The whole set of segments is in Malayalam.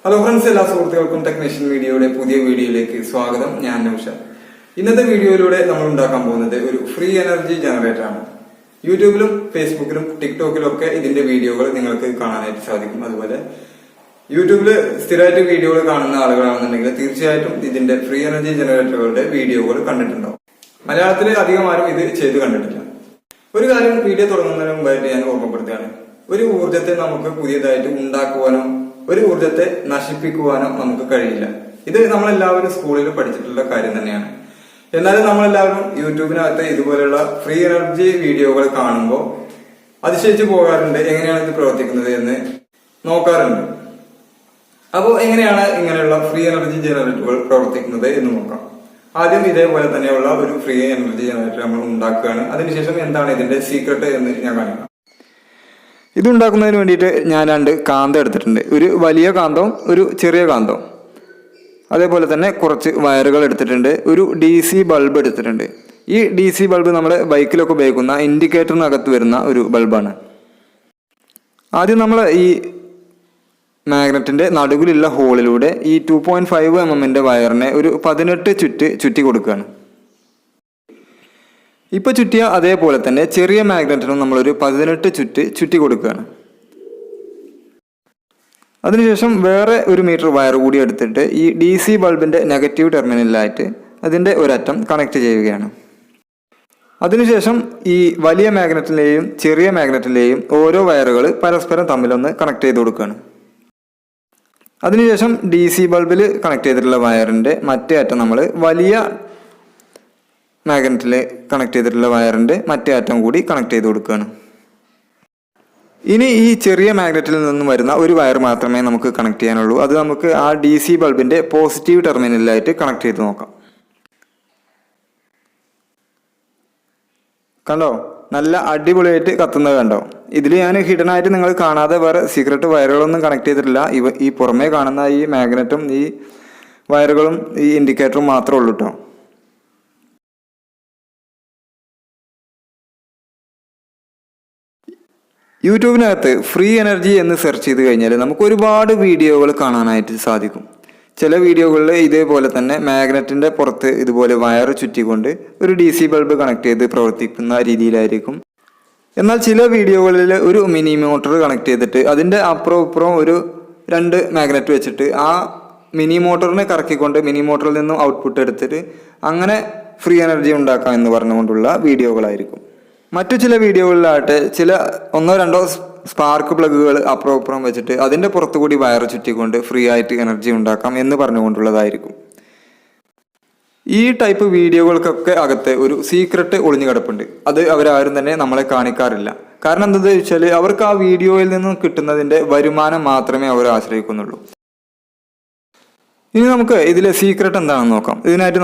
ഹലോ ഫ്രണ്ട്സ്, എല്ലാ സുഹൃത്തുക്കൾക്കും ടെക്നീഷ്യൻ മീഡിയയുടെ പുതിയ വീഡിയോയിലേക്ക് സ്വാഗതം. ഞാൻ നൗഷാദ്. ഇന്നത്തെ വീഡിയോയിലൂടെ നമ്മൾ ഉണ്ടാക്കാൻ പോകുന്നത് ഒരു ഫ്രീ എനർജി ജനറേറ്റർ ആണ്. യൂട്യൂബിലും ഫേസ്ബുക്കിലും ടിക്ടോക്കിലും ഒക്കെ ഇതിന്റെ വീഡിയോകൾ നിങ്ങൾക്ക് കാണാനായിട്ട് സാധിക്കും. അതുപോലെ യൂട്യൂബിൽ സ്ഥിരമായിട്ട് വീഡിയോകൾ കാണുന്ന ആളുകളാണെന്നുണ്ടെങ്കിൽ തീർച്ചയായിട്ടും ഇതിന്റെ ഫ്രീ എനർജി ജനറേറ്ററുകളുടെ വീഡിയോകൾ കണ്ടിട്ടുണ്ടാവും. മലയാളത്തിൽ അധികം ആരും ഇത് ചെയ്ത് കണ്ടിട്ടില്ല. ഒരു കാര്യം വീഡിയോ തുടങ്ങുന്നതിന് മുമ്പായിട്ട് ഞാൻ ഓർമ്മപ്പെടുത്തുകയാണ്. ഒരു ഊർജത്തെ നമുക്ക് പുതിയതായിട്ട് ഉണ്ടാക്കുവാനോ ഒരു ഊർജത്തെ നശിപ്പിക്കുവാനോ നമുക്ക് കഴിയില്ല. ഇത് നമ്മളെല്ലാവരും സ്കൂളിൽ പഠിച്ചിട്ടുള്ള കാര്യം തന്നെയാണ്. എന്നാലും നമ്മളെല്ലാവരും യൂട്യൂബിനകത്ത് ഇതുപോലെയുള്ള ഫ്രീ എനർജി വീഡിയോകൾ കാണുമ്പോൾ അതിശയിച്ചു പോകാറുണ്ട്. എങ്ങനെയാണ് ഇത് പ്രവർത്തിക്കുന്നത് എന്ന് നോക്കാറുണ്ട്. അപ്പോൾ എങ്ങനെയാണ് ഇങ്ങനെയുള്ള ഫ്രീ എനർജി ജനറേറ്ററുകൾ പ്രവർത്തിക്കുന്നത് എന്ന് നോക്കാം. ആദ്യം ഇതേപോലെ തന്നെയുള്ള ഒരു ഫ്രീ എനർജി ജനറേറ്റർ നമ്മൾ ഉണ്ടാക്കുകയാണ്. അതിനുശേഷം എന്താണ് ഇതിന്റെ സീക്രട്ട് എന്ന് ഞാൻ കാണിക്കാം. ഇതുണ്ടാക്കുന്നതിന് വേണ്ടിയിട്ട് ഞാൻ 2 കാന്തം എടുത്തിട്ടുണ്ട്. ഒരു വലിയ കാന്തവും ഒരു ചെറിയ കാന്തവും. അതേപോലെ തന്നെ കുറച്ച് വയറുകൾ എടുത്തിട്ടുണ്ട്. ഒരു DC ബൾബ് എടുത്തിട്ടുണ്ട്. ഈ DC ബൾബ് നമ്മുടെ ബൈക്കിലൊക്കെ ഉപയോഗിക്കുന്ന ഇൻഡിക്കേറ്ററിനകത്ത് വരുന്ന ഒരു ബൾബാണ്. ആദ്യം നമ്മൾ ഈ മാഗ്നറ്റിന്റെ നടുവിലുള്ള ഹോളിലൂടെ ഈ 2.5 mm വയറിനെ ഒരു 18 ചുറ്റി കൊടുക്കുകയാണ്. ഇപ്പൊ ചുറ്റിയ അതേപോലെ തന്നെ ചെറിയ മാഗ്നറ്റിനും നമ്മളൊരു 18 ചുറ്റി കൊടുക്കുകയാണ്. അതിനുശേഷം വേറെ 1 മീറ്റർ വയർ കൂടി എടുത്തിട്ട് ഈ DC ബൾബിന്റെ നെഗറ്റീവ് ടെർമിനലിലായിട്ട് അതിന്റെ ഒരറ്റം കണക്ട് ചെയ്യുകയാണ്. അതിനുശേഷം ഈ വലിയ മാഗ്നറ്റിലെയും ചെറിയ മാഗ്നറ്റിലെയും ഓരോ വയറുകൾ പരസ്പരം തമ്മിലൊന്ന് കണക്ട് ചെയ്ത് കൊടുക്കുകയാണ്. അതിനുശേഷം DC ബൾബിൽ കണക്ട് ചെയ്തിട്ടുള്ള വയറിന്റെ മറ്റേ അറ്റം നമ്മൾ വലിയ മാഗ്നറ്റിൽ കണക്ട് ചെയ്തിട്ടുള്ള വയറിന്റെ മറ്റേ അറ്റം കൂടി കണക്ട് ചെയ്ത് കൊടുക്കുകയാണ്. ഇനി ഈ ചെറിയ മാഗ്നറ്റിൽ നിന്നും വരുന്ന ഒരു വയർ മാത്രമേ നമുക്ക് കണക്ട് ചെയ്യാനുള്ളൂ. അത് നമുക്ക് ആ DC ബൾബിന്റെ പോസിറ്റീവ് ടെർമിനലിലായിട്ട് കണക്ട് ചെയ്ത് നോക്കാം. കണ്ടോ, നല്ല അടിപൊളിയായിട്ട് കത്തുന്നത് കണ്ടോ. ഇതിൽ ഞാൻ ഹിഡൻ ആയിട്ട് നിങ്ങൾ കാണാതെ വേറെ സീക്രട്ട് വയറുകളൊന്നും കണക്ട് ചെയ്തിട്ടില്ല. ഈ പുറമേ കാണുന്ന ഈ മാഗ്നറ്റും ഈ വയറുകളും ഈ ഇൻഡിക്കേറ്ററും മാത്രമേ ഉള്ളൂ കേട്ടോ. യൂട്യൂബിനകത്ത് ഫ്രീ എനർജി എന്ന് സെർച്ച് ചെയ്ത് കഴിഞ്ഞാൽ നമുക്ക് ഒരുപാട് വീഡിയോകൾ കാണാനായിട്ട് സാധിക്കും. ചില വീഡിയോകളിൽ ഇതേപോലെ തന്നെ മാഗ്നറ്റിന്റെ പുറത്ത് ഇതുപോലെ വയർ ചുറ്റിക്കൊണ്ട് ഒരു DC ബൾബ് കണക്ട് ചെയ്ത് പ്രവർത്തിക്കുന്ന രീതിയിലായിരിക്കും. എന്നാൽ ചില വീഡിയോകളിൽ ഒരു മിനി മോട്ടർ കണക്ട് ചെയ്തിട്ട് അതിന്റെ അപ്പുറം ഇപ്പുറം ഒരു 2 മാഗ്നറ്റ് വെച്ചിട്ട് ആ മിനി മോട്ടറിനെ കറക്കിക്കൊണ്ട് മിനി മോട്ടറിൽ നിന്നും ഔട്ട്പുട്ട് എടുത്തിട്ട് അങ്ങനെ ഫ്രീ എനർജി ഉണ്ടാക്കാം എന്ന് പറഞ്ഞുകൊണ്ടുള്ള വീഡിയോകളായിരിക്കും. മറ്റു ചില വീഡിയോകളിലായിട്ട് ചില 1-2 സ്പാർക്ക് പ്ലഗുകൾ അപ്പുറം ഇപ്പുറം വെച്ചിട്ട് അതിന്റെ പുറത്തുകൂടി വയർ ചുറ്റിക്കൊണ്ട് ഫ്രീ ആയിട്ട് എനർജി ഉണ്ടാക്കാം എന്ന് പറഞ്ഞുകൊണ്ടുള്ളതായിരിക്കും. ഈ ടൈപ്പ് വീഡിയോകൾക്കൊക്കെ അകത്ത് ഒരു സീക്രട്ട് ഒളിഞ്ഞു കിടപ്പുണ്ട്. അത് അവരാരും തന്നെ നമ്മളെ കാണിക്കാറില്ല. കാരണം എന്താണെന്ന് വെച്ചാൽ അവർക്ക് ആ വീഡിയോയിൽ നിന്നും കിട്ടുന്നതിന്റെ വരുമാനം മാത്രമേ അവർ ആശ്രയിക്കുന്നുള്ളൂ. ഇനി നമുക്ക് ഇതിലെ സീക്രട്ട് എന്താണെന്ന് നോക്കാം. ഇതിനായിട്ട്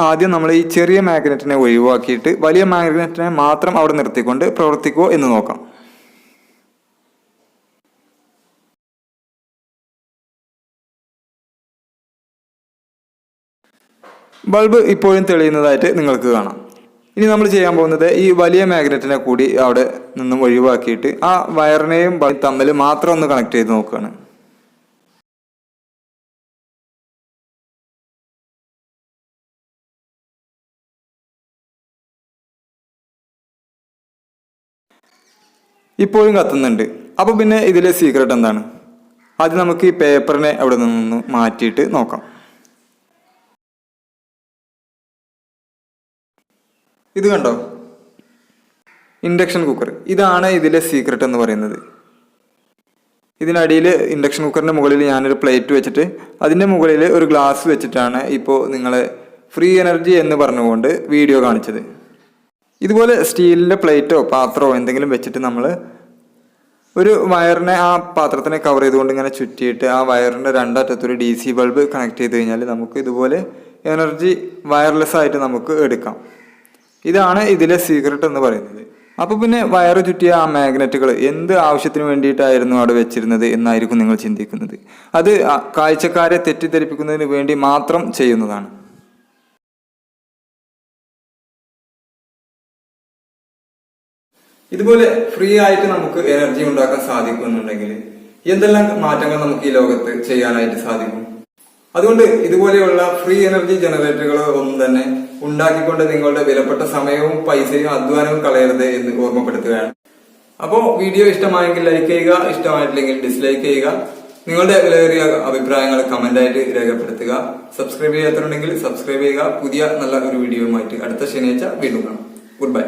ആദ്യം നമ്മൾ ഈ ചെറിയ മാഗ്നറ്റിനെ ഒഴിവാക്കിയിട്ട് വലിയ മാഗ്നറ്റിനെ മാത്രം അവിടെ നിർത്തിക്കൊണ്ട് പ്രവർത്തിക്കുമോ എന്ന് നോക്കാം. ബൾബ് ഇപ്പോഴും തെളിയുന്നതായിട്ട് നിങ്ങൾക്ക് കാണാം. ഇനി നമ്മൾ ചെയ്യാൻ പോകുന്നത് ഈ വലിയ മാഗ്നറ്റിനെ കൂടി അവിടെ നിന്നും ഒഴിവാക്കിയിട്ട് ആ വയറിനെയും തമ്മിൽ മാത്രം ഒന്ന് കണക്ട് ചെയ്ത് നോക്കുകയാണ്. ഇപ്പോഴും കത്തുന്നുണ്ട്. അപ്പോൾ പിന്നെ ഇതിലെ സീക്രട്ട് എന്താണ്? ആദ്യം നമുക്ക് ഈ പേപ്പറിനെ അവിടെ നിന്ന് മാറ്റിയിട്ട് നോക്കാം. ഇത് കണ്ടോ, ഇൻഡക്ഷൻ കുക്കർ. ഇതാണ് ഇതിലെ സീക്രട്ട് എന്ന് പറയുന്നത്. ഇതിനടിയിൽ ഇൻഡക്ഷൻ കുക്കറിന്റെ മുകളിൽ ഞാനൊരു പ്ലേറ്റ് വെച്ചിട്ട് അതിന്റെ മുകളിൽ ഒരു ഗ്ലാസ് വെച്ചിട്ടാണ് ഇപ്പോൾ നിങ്ങളെ ഫ്രീ എനർജി എന്ന് പറഞ്ഞുകൊണ്ട് വീഡിയോ കാണിച്ചത്. ഇതുപോലെ സ്റ്റീലിന്റെ പ്ലേറ്റോ പാത്രമോ എന്തെങ്കിലും വെച്ചിട്ട് നമ്മൾ ഒരു വയറിനെ ആ പാത്രത്തിനെ കവർ ചെയ്തുകൊണ്ട് ഇങ്ങനെ ചുറ്റിയിട്ട് ആ വയറിന്റെ 2 അറ്റത്തൊരു DC ബൾബ് കണക്ട് ചെയ്ത് കഴിഞ്ഞാൽ നമുക്ക് ഇതുപോലെ എനർജി വയർലെസ് ആയിട്ട് നമുക്ക് എടുക്കാം. ഇതാണ് ഇതിലെ സീക്രട്ട് എന്ന് പറയുന്നത്. അപ്പോൾ പിന്നെ വയറ് ചുറ്റിയ ആ മാഗ്നറ്റുകൾ എന്ത് ആവശ്യത്തിന് വേണ്ടിയിട്ടായിരുന്നു അവിടെ വെച്ചിരുന്നത് എന്നായിരിക്കും നിങ്ങൾ ചിന്തിക്കുന്നത്. അത് കാഴ്ചക്കാരെ തെറ്റിദ്ധരിപ്പിക്കുന്നതിന് വേണ്ടി മാത്രം ചെയ്യുന്നതാണ്. ഇതുപോലെ ഫ്രീ ആയിട്ട് നമുക്ക് എനർജി ഉണ്ടാക്കാൻ സാധിക്കുന്നുണ്ടെങ്കിൽ എന്തെല്ലാം മാറ്റങ്ങൾ നമുക്ക് ഈ ലോകത്ത് ചെയ്യാനായിട്ട് സാധിക്കും. അതുകൊണ്ട് ഇതുപോലെയുള്ള ഫ്രീ എനർജി ജനറേറ്ററുകൾ ഒന്നും തന്നെ ഉണ്ടാക്കിക്കൊണ്ട് നിങ്ങളുടെ വിലപ്പെട്ട സമയവും പൈസയും അധ്വാനവും കളയരുത് എന്ന് ഓർമ്മപ്പെടുത്തുകയാണ്. അപ്പോ വീഡിയോ ഇഷ്ടമായെങ്കിൽ ലൈക്ക് ചെയ്യുക, ഇഷ്ടമായിട്ടില്ലെങ്കിൽ ഡിസ്ലൈക്ക് ചെയ്യുക. നിങ്ങളുടെ വിലയേറിയ അഭിപ്രായങ്ങൾ കമന്റായിട്ട് രേഖപ്പെടുത്തുക. സബ്സ്ക്രൈബ് ചെയ്യാത്തവരുണ്ടെങ്കിൽ സബ്സ്ക്രൈബ് ചെയ്യുക. പുതിയ നല്ല ഒരു വീഡിയോയുമായിട്ട് അടുത്ത ശനിയാഴ്ച വീണ്ടും കാണാം. Good bye.